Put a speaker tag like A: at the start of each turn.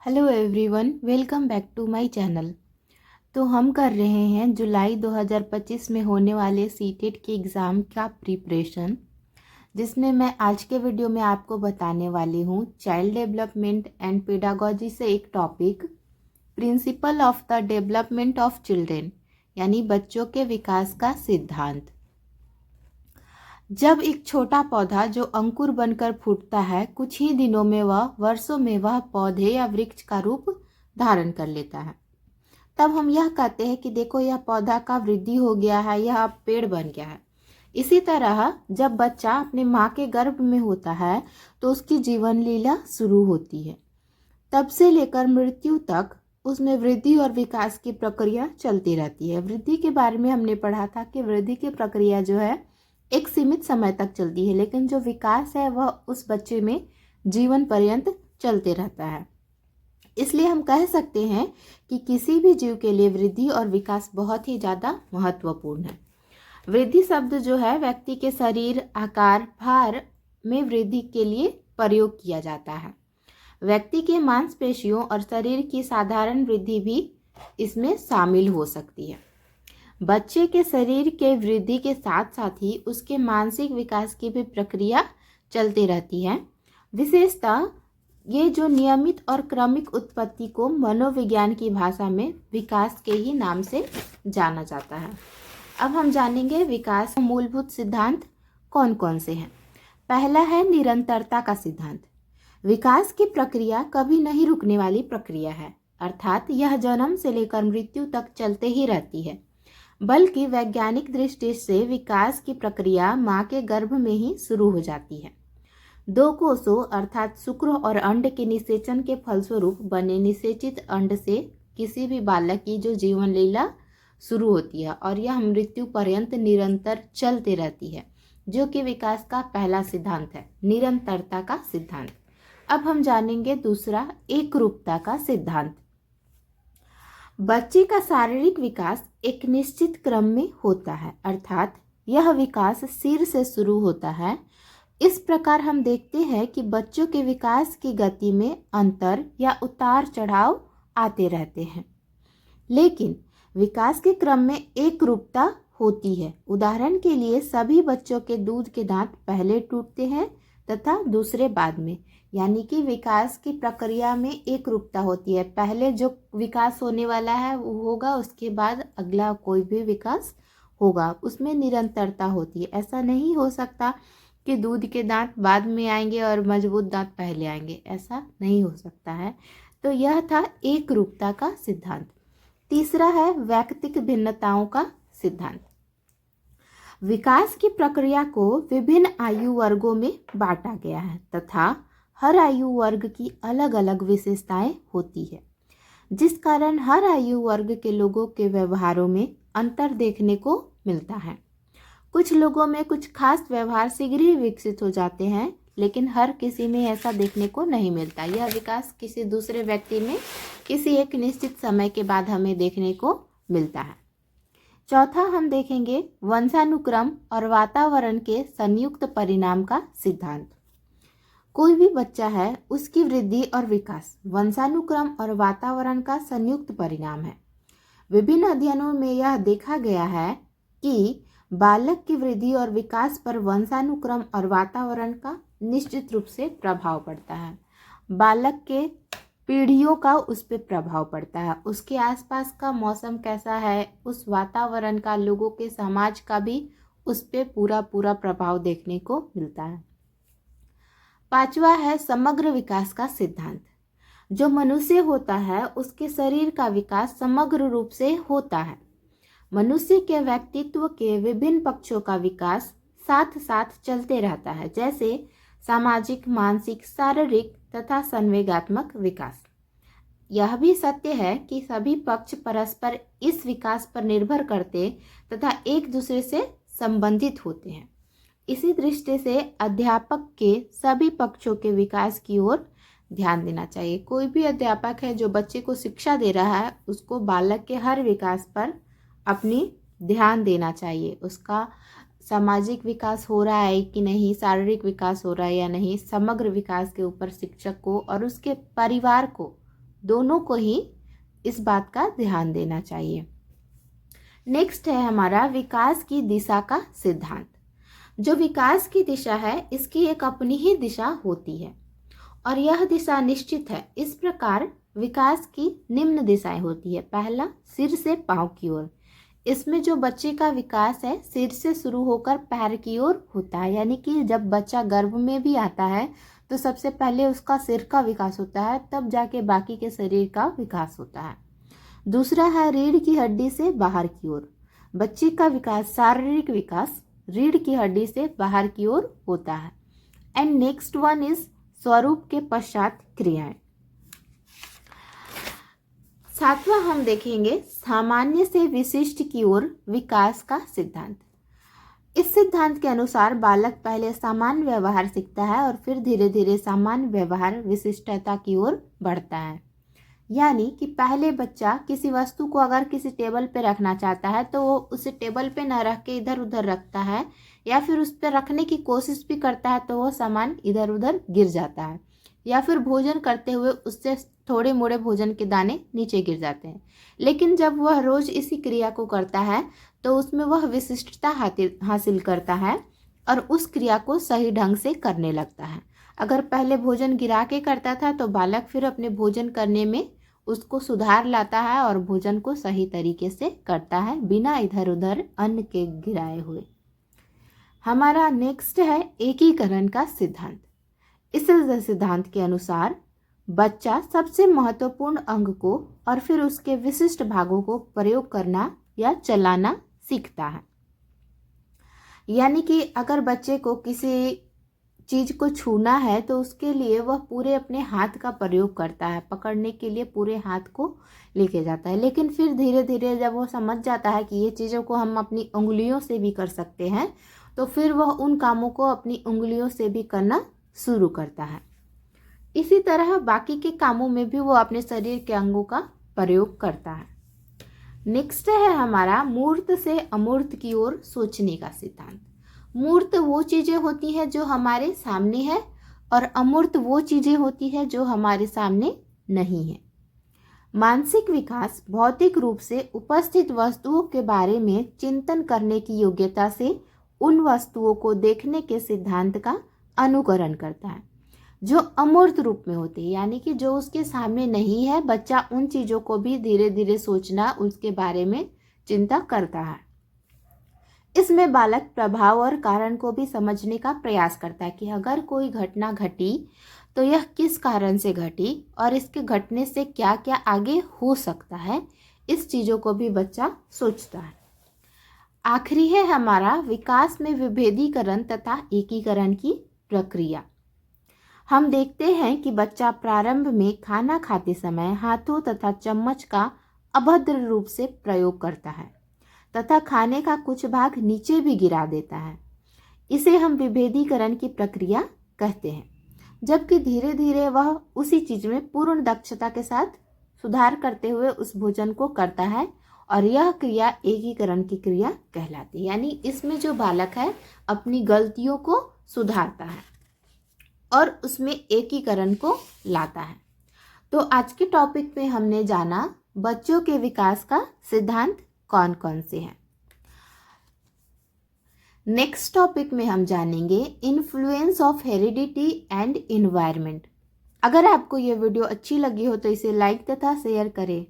A: Hello everyone, welcome back to my channel. तो हम कर रहे हैं जुलाई 2025 में होने वाले सीटेट के एग्ज़ाम का प्रिपरेशन, जिसमें मैं आज के वीडियो में आपको बताने वाली हूँ चाइल्ड डेवलपमेंट एंड पेडागोजी से एक topic, principle of the development of children, यानी बच्चों के विकास का सिद्धांत। जब एक छोटा पौधा जो अंकुर बनकर फूटता है, कुछ ही दिनों में वर्षों में वह पौधे या वृक्ष का रूप धारण कर लेता है। तब हम यह कहते हैं कि देखो, यह पौधा का वृद्धि हो गया है, यह अब पेड़ बन गया है। इसी तरह जब बच्चा अपने माँ के गर्भ में होता है तो उसकी जीवन लीला शुरू होती है। तब से लेकर मृत्यु तक उसमें वृद्धि और विकास की प्रक्रिया चलती रहती है। वृद्धि के बारे में हमने पढ़ा था कि वृद्धि की प्रक्रिया जो है एक सीमित समय तक चलती है, लेकिन जो विकास है वह उस बच्चे में जीवन पर्यंत चलते रहता है। इसलिए हम कह सकते हैं कि किसी भी जीव के लिए वृद्धि और विकास बहुत ही ज़्यादा महत्वपूर्ण है। वृद्धि शब्द जो है व्यक्ति के शरीर, आकार, भार में वृद्धि के लिए प्रयोग किया जाता है। व्यक्ति के मांसपेशियों और शरीर की साधारण वृद्धि भी इसमें शामिल हो सकती है। बच्चे के शरीर के वृद्धि के साथ साथ ही उसके मानसिक विकास की भी प्रक्रिया चलती रहती है। विशेषतः ये जो नियमित और क्रमिक उत्पत्ति को मनोविज्ञान की भाषा में विकास के ही नाम से जाना जाता है। अब हम जानेंगे विकास मूलभूत सिद्धांत कौन कौन से हैं। पहला है निरंतरता का सिद्धांत। विकास की प्रक्रिया कभी नहीं रुकने वाली प्रक्रिया है, अर्थात यह जन्म से लेकर मृत्यु तक चलते ही रहती है। बल्कि वैज्ञानिक दृष्टि से विकास की प्रक्रिया माँ के गर्भ में ही शुरू हो जाती है। दो कोषों अर्थात शुक्र और अंड के निषेचन के फलस्वरूप बने निषेचित अंड से किसी भी बालक की जो जीवन लीला शुरू होती है और यह मृत्यु पर्यंत निरंतर चलती रहती है, जो कि विकास का पहला सिद्धांत है, निरंतरता का सिद्धांत। अब हम जानेंगे दूसरा, एकरूपता का सिद्धांत। बच्चे का शारीरिक विकास एक निश्चित क्रम में होता है, अर्थात यह विकास सिर से शुरू होता है। इस प्रकार हम देखते हैं कि बच्चों के विकास की गति में अंतर या उतार चढ़ाव आते रहते हैं, लेकिन विकास के क्रम में एक रूपता होती है। उदाहरण के लिए सभी बच्चों के दूध के दांत पहले टूटते हैं तथा दूसरे बाद में, यानी कि विकास की प्रक्रिया में एक रूपता होती है। पहले जो विकास होने वाला है वो होगा, उसके बाद अगला कोई भी विकास होगा, उसमें निरंतरता होती है। ऐसा नहीं हो सकता कि दूध के दांत बाद में आएंगे और मजबूत दांत पहले आएंगे, ऐसा नहीं हो सकता है। तो यह था एक रूपता का सिद्धांत। तीसरा है वैयक्तिक भिन्नताओं का सिद्धांत। विकास की प्रक्रिया को विभिन्न आयु वर्गों में बांटा गया है तथा हर आयु वर्ग की अलग अलग विशेषताएं होती है, जिस कारण हर आयु वर्ग के लोगों के व्यवहारों में अंतर देखने को मिलता है। कुछ लोगों में कुछ खास व्यवहार शीघ्र ही विकसित हो जाते हैं, लेकिन हर किसी में ऐसा देखने को नहीं मिलता। यह विकास किसी दूसरे व्यक्ति में किसी एक निश्चित समय के बाद हमें देखने को मिलता है। चौथा हम देखेंगे वंशानुक्रम और वातावरण के संयुक्त परिणाम का सिद्धांत। कोई भी बच्चा है, उसकी वृद्धि और विकास वंशानुक्रम और वातावरण का संयुक्त परिणाम है। विभिन्न अध्ययनों में यह देखा गया है कि बालक की वृद्धि और विकास पर वंशानुक्रम और वातावरण का निश्चित रूप से प्रभाव पड़ता है। बालक के पीढ़ियों का उस पर प्रभाव पड़ता है, उसके आसपास का मौसम कैसा है, उस वातावरण का, लोगों के समाज का भी उस पर पूरा प्रभाव देखने को मिलता है। पांचवा है समग्र विकास का सिद्धांत। जो मनुष्य होता है उसके शरीर का विकास समग्र रूप से होता है। मनुष्य के व्यक्तित्व के विभिन्न पक्षों का विकास साथ साथ चलते रहता है, जैसे सामाजिक, मानसिक, शारीरिक तथा संवेगात्मक विकास। यह भी सत्य है कि सभी पक्ष परस्पर इस विकास पर निर्भर करते तथा एक दूसरे से संबंधित होते हैं। इसी दृष्टि से अध्यापक के सभी पक्षों के विकास की ओर ध्यान देना चाहिए। कोई भी अध्यापक है जो बच्चे को शिक्षा दे रहा है, उसको बालक के हर विकास पर अपनी ध्यान देना चाहिए। उसका सामाजिक विकास हो रहा है कि नहीं, शारीरिक विकास हो रहा है या नहीं, समग्र विकास के ऊपर शिक्षक को और उसके परिवार को दोनों को ही इस बात का ध्यान देना चाहिए। नेक्स्ट है हमारा विकास की दिशा का सिद्धांत। जो विकास की दिशा है इसकी एक अपनी ही दिशा होती है और यह दिशा निश्चित है। इस प्रकार विकास की निम्न दिशाएं होती है। पहला, सिर से पांव की ओर। इसमें जो बच्चे का विकास है सिर से शुरू होकर पैर की ओर होता है, यानी कि जब बच्चा गर्भ में भी आता है तो सबसे पहले उसका सिर का विकास होता है, तब जाके बाकी के शरीर का विकास होता है। दूसरा है रीढ़ की हड्डी से बाहर की ओर। बच्चे का विकास, शारीरिक विकास रीढ़ की हड्डी से बाहर की ओर होता है। एंड नेक्स्ट वन इज स्वरूप के पश्चात क्रियाएं। सातवां हम देखेंगे सामान्य से विशिष्ट की ओर विकास का सिद्धांत। इस सिद्धांत के अनुसार बालक पहले सामान्य व्यवहार सीखता है और फिर धीरे धीरे सामान्य व्यवहार विशिष्टता की ओर बढ़ता है। यानी कि पहले बच्चा किसी वस्तु को अगर किसी टेबल पे रखना चाहता है तो वो उसे टेबल पे न रख के इधर उधर रखता है, या फिर उस पर रखने की कोशिश भी करता है तो वो सामान इधर उधर गिर जाता है, या फिर भोजन करते हुए उससे थोड़े मोड़े भोजन के दाने नीचे गिर जाते हैं। लेकिन जब वह रोज इसी क्रिया को करता है तो उसमें वह विशिष्टता हासिल करता है और उस क्रिया को सही ढंग से करने लगता है। अगर पहले भोजन गिरा के करता था तो बालक फिर अपने भोजन करने में उसको सुधार लाता है और भोजन को सही तरीके से करता है बिना इधर उधर अन्न के गिराए हुए। हमारा नेक्स्ट है एकीकरण का सिद्धांत। इस सिद्धांत के अनुसार बच्चा सबसे महत्वपूर्ण अंग को और फिर उसके विशिष्ट भागों को प्रयोग करना या चलाना सीखता है। यानी कि अगर बच्चे को किसी चीज़ को छूना है तो उसके लिए वह पूरे अपने हाथ का प्रयोग करता है, पकड़ने के लिए पूरे हाथ को लेके जाता है। लेकिन फिर धीरे धीरे जब वो समझ जाता है कि ये चीज़ों को हम अपनी उंगलियों से भी कर सकते हैं तो फिर वह उन कामों को अपनी उंगलियों से भी करना शुरू करता है। इसी तरह बाकी के कामों में भी वो अपने शरीर के अंगों का प्रयोग करता है। नेक्स्ट है हमारा मूर्त से अमूर्त की ओर सोचने का सिद्धांत। मूर्त वो चीज़ें होती हैं जो हमारे सामने है और अमूर्त वो चीज़ें होती हैं जो हमारे सामने नहीं है। मानसिक विकास भौतिक रूप से उपस्थित वस्तुओं के बारे में चिंतन करने की योग्यता से उन वस्तुओं को देखने के सिद्धांत का अनुकरण करता है जो अमूर्त रूप में होते हैं, यानी कि जो उसके सामने नहीं है। बच्चा उन चीज़ों को भी धीरे धीरे सोचना, उसके बारे में चिंता करता है। इसमें बालक प्रभाव और कारण को भी समझने का प्रयास करता है कि अगर कोई घटना घटी तो यह किस कारण से घटी और इसके घटने से क्या क्या आगे हो सकता है, इस चीज़ों को भी बच्चा सोचता है। आखिरी है हमारा विकास में विभेदीकरण तथा एकीकरण की प्रक्रिया। हम देखते हैं कि बच्चा प्रारंभ में खाना खाते समय हाथों तथा चम्मच का अभद्र रूप से प्रयोग करता है तथा खाने का कुछ भाग नीचे भी गिरा देता है। इसे हम विभेदीकरण की प्रक्रिया कहते हैं। जबकि धीरे धीरे वह उसी चीज में पूर्ण दक्षता के साथ सुधार करते हुए उस भोजन को करता है और यह क्रिया एकीकरण की क्रिया कहलाती है। यानी इसमें जो बालक है अपनी गलतियों को सुधारता है और उसमें एकीकरण को लाता है। तो आज के टॉपिक में हमने जाना बच्चों के विकास का सिद्धांत कौन कौन से हैं। नेक्स्ट टॉपिक में हम जानेंगे influence of heredity and environment. अगर आपको ये वीडियो अच्छी लगी हो तो इसे लाइक तथा शेयर करें